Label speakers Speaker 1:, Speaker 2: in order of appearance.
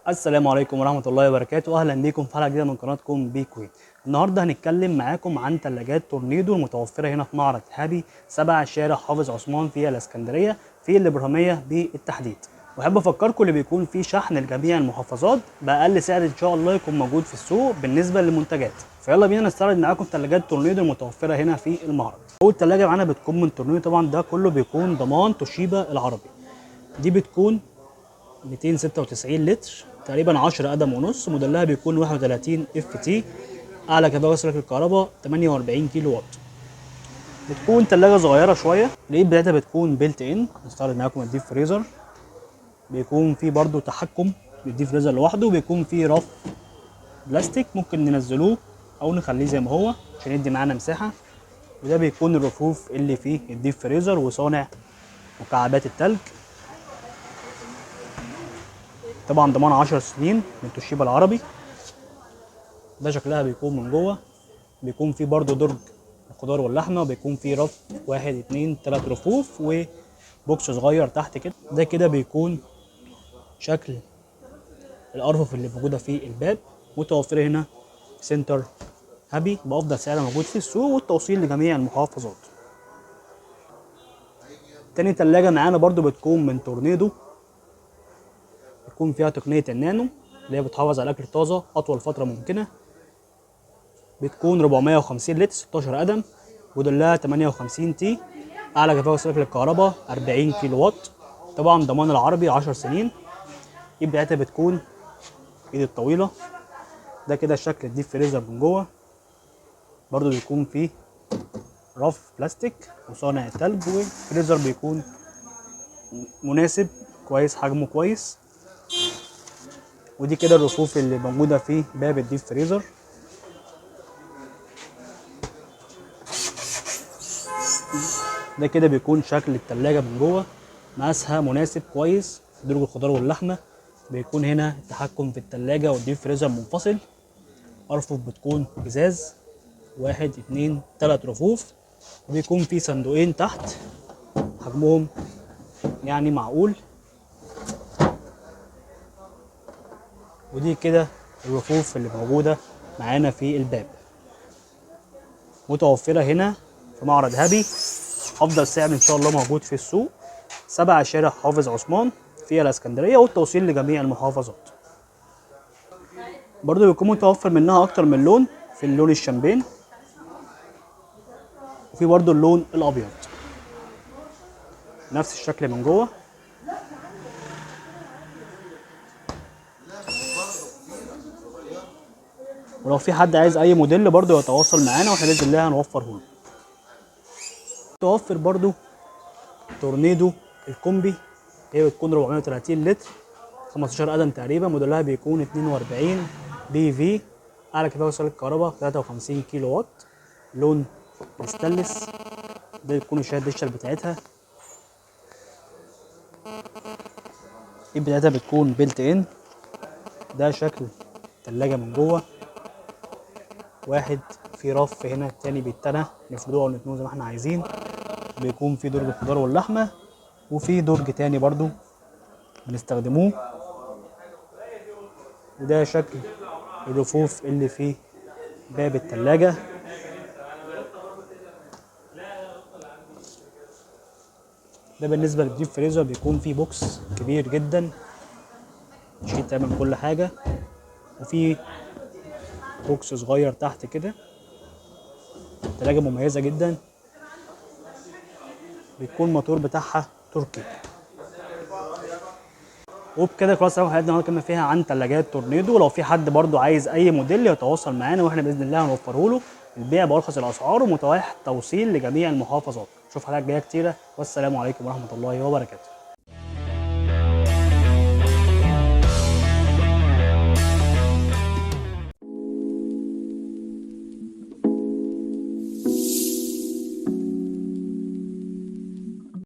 Speaker 1: السلام عليكم ورحمة الله وبركاته. أهلا بيكم في حلقة جديدة من قناتكم بي كوين. النهاردة هنتكلم معاكم عن ثلاجات تورنيدو المتوفرة هنا في معرض هابي 7 شارع حافظ عثمان في الإسكندرية في الإبراهيمية بالتحديد. وأحب أفكركم اللي بيكون فيه شحن لجميع المحافظات بأقل سعر إن شاء الله يكون موجود في السوق بالنسبة للمنتجات. فيلا بينا نستعرض معاكم ثلاجات تورنيدو المتوفرة هنا في المعرض. أول ثلاجة معانا بتكون من تورنيدو، طبعا ده كله بيكون ضمان توشيبا العربي. دي بتكون 296 لتر تقريبا 10 قدم ونص، موديلها بيكون 31 اف تي، اعلى كفاءه سلك الكهرباء 48 كيلو واط. بتكون ثلاجه صغيره شويه، الايد بتاعتها بتكون بيلت ان. هنستعرض معاكم الديب فريزر، بيكون فيه برضو تحكم للديب فريزر لوحده، وبيكون فيه رف بلاستيك ممكن ننزلوه او نخليه زي ما هو عشان يدي معانا مساحه. وده بيكون الرفوف اللي فيه الديب فريزر وصانع مكعبات التلج. طبعا ضمان 10 سنين من توشيبا العربي. ده شكلها بيكون من جوه، بيكون فيه برضو درج الخضار واللحمه، وبيكون فيه رف 1 2 3 رفوف وبوكس صغير تحت كده. ده كده بيكون شكل الارفف اللي موجوده في الباب. متوفره هنا في سنتر هابي بافضل سعر موجود في السوق والتوصيل لجميع المحافظات. تاني تلاجة معانا برضو بتكون من تورنيدو، بيكون فيها تقنيه النانو اللي هي بتحافظ على الاكل طازه اطول فتره ممكنه. بتكون 450 لتر 16 قدم، موديلها 58 تي، اعلى كفاءه سلك للكهرباء 40 كيلو واط. طبعا ضمان العربي 10 سنين. الايد بتاعتها بتكون ايد الطويله. ده كده شكل الديب فريزر من جوه، برضو بيكون فيه رف بلاستيك وصانع التلج، والفريزر بيكون مناسب كويس، حجمه كويس. ودي كده الرفوف اللي موجوده في باب الديب فريزر. ده كده بيكون شكل التلاجة من جوه، مقاسها مناسب كويس في درج الخضار واللحمة. بيكون هنا التحكم في التلاجة والديب فريزر منفصل. أرفف بتكون إزاز 1 2 3 رفوف، وبيكون في صندوقين تحت حجمهم يعني معقول. ودي كده الرفوف اللي موجودة معانا في الباب. متوفرة هنا في معرض هابي، افضل سعر ان شاء الله موجود في السوق. 7 شارع حافظ عثمان في الاسكندريه، والتوصيل لجميع المحافظات. برضو بيكون متوفر منها اكتر من لون، في اللون الشامبين وفي برضو اللون الابيض. نفس الشكل من جوه. ولو في حد عايز اي موديل برضو يتواصل معانا واحنا باذن الله هنوفره له. متوفر برضو تورنيدو الكومبي، هي بتكون 430 لتر 15 قدم تقريبا، موديلها بيكون 42 بي في، اعلى كفاءه سلك الكهرباء 53 كيلو واط. لون ستانلس. ده بتكون الشاشه الديجيتال بتاعتها. الايد بتاعتها بتكون بيلت ان. ده شكل التلاجة من جوه. واحد في رف هنا، التاني بيتنى نفردوه او نتنوه زي ما احنا عايزين. بيكون في درج الخضار واللحمه، وفي درج تاني برضو بنستخدموه. وده شكل الرفوف اللي في باب التلاجة. ده بالنسبة للديب فريزر، بيكون فيه بوكس كبير جدا يشيل تقريبا كل حاجة، وفي بوكس صغير تحت كده. تلاجة مميزة جدا، بيكون الموتور بتاعها تركي. وبكده خلاص اول حلقتنا النهارده كنا فيها عن ثلاجات تورنيدو. ولو في حد برضو عايز اي موديل يتواصل معانا واحنا باذن الله هنوفره له. البيع بارخص الاسعار ومتاح توصيل لجميع المحافظات. نشوف حلقات جايه كتيره، والسلام عليكم ورحمه الله وبركاته.